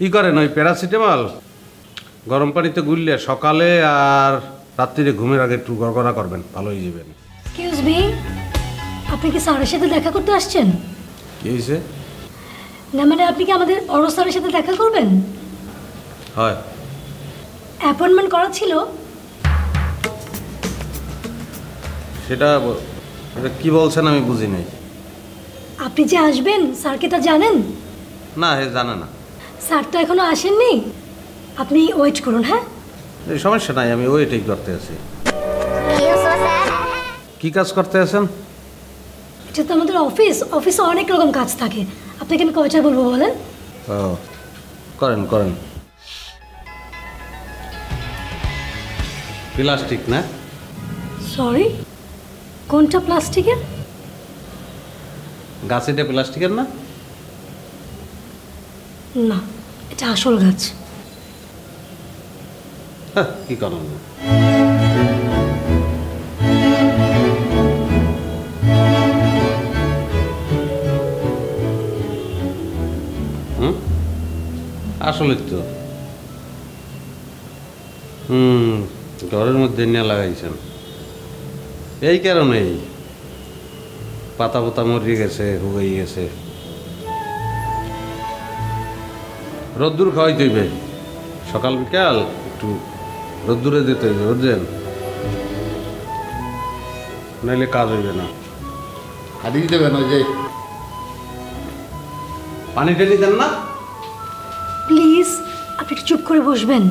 ই করেন ওই প্যারাসিটামল গরম পানিতে গুললে সকালে আর রাত্রিরে ঘুমের আগে একটু গড়গড়া করবেন, ভালো হয়ে যাবেন। এক্সকিউজ মি, আপনি কি স্যারের সাথে দেখা করতে আসছেন? কি হয়েছে? না মানে আপনি কি আমাদের বড় স্যারের সাথে দেখা করবেন? হয়। অ্যাপয়েন্টমেন্ট করা ছিল। সেটা কি বলছেন আমি বুঝি নাই। আপনি যে আসবেন স্যারকে তা জানেন? না, হে জানে না। স্যার তো এখনো আসেননি, আপনি ওয়েট করুন। হ্যাঁ, এই সমস্যা নাই, আমি ওইটাই করতে আছি। কি কাজ করতে আছেন? এটা তো আমাদের অফিসে অনেক রকম কাজ থাকে, আপনাকে আমি কয়টা বলবো বলেন? ও করেন করেন। প্লাস্টিক না? সরি, কোনটা প্লাস্টিকের? গাছ এটা প্লাস্টিকের না? না, এটা আসল গাছ। কি করেন? আসলে তো ঘরের মধ্যে নিয়ে লাগাইছেন, এই কারণেই পাতা পাতা মরিয়ে গেছে, হুয়ে গেছে। রোদ্দুর খাওয়াইতে হইবে, সকাল বিকাল একটু রোদ্দুরে দিতে হইবে, বুঝছেন? নাইলে কাজ হইবে না। হারিয়ে দেবেন ওই যে পানি টেনি দেন না। প্লিজ আপনি একটু চুপ করে বসবেন।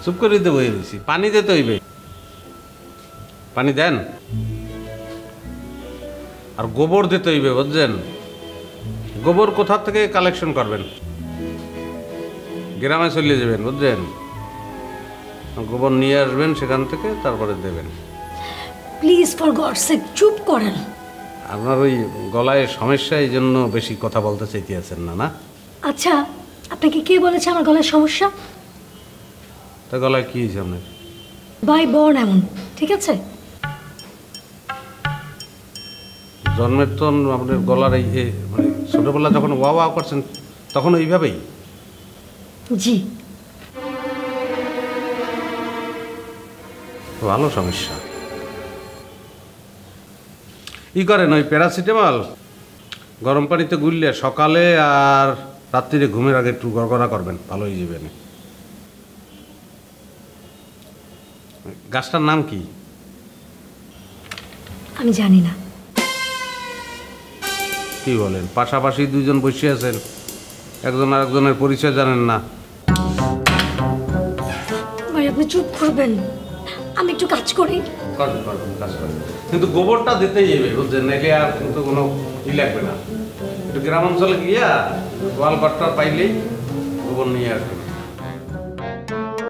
চুপ করে দিতে বয়ে দিছি, পানি দিতে হইবে। পানি দেন, আর গোবর দিতে হইবে, বুঝছেন? গোবর কোথা থেকে কালেকশন করবেন? গ্রামে চলে যাবেন, বুঝছেন? গোবর নিয়ে আসবেন সেখান থেকে, তারপরে দেবেন। প্লিজ ফর গডস সেক চুপ করেন। আপনার ওই গলায় সমস্যা, এই জন্য বেশি কথা বলতে চাইতে আছেন না? না আচ্ছা, আপনাকে কে বলেছে আমার গলার সমস্যা? তা গলায় কি হয়েছে আপনার? বাই বর্ন এমন, ঠিক আছে? জন্মের তো আপনার গলার এই মানে ছোটোবেলা যখন ওয়া ওয়া করছেন তখন এইভাবেই? জি। ভালো সমস্যা। ই করেন ওই প্যারাসিটামল গরম পানিতে গুললে সকালে আর রাত্রিরে ঘুমের আগে একটু গড়গড়া করবেন, ভালো হয়ে যাবেন। গাছটার নাম কি? আমি জানি না। কি বলেন? পাশাপাশি দুইজন বসে আছেন, একজন আরেকজনের পরিচয় জানেন না? ভাই আপনি চুপ করবেন, আমি একটু কাজ করি। করবেন করবেন, কাজ করবেন, কিন্তু গোবরটা দিতেই যাবে, বুঝছেন? নাইলে আর কিন্তু কোনো ই লাগবে না। একটু গ্রাম অঞ্চলে গিয়া গোয়াল ঘরটা পাইলেই গোবর নিয়ে আসবেন।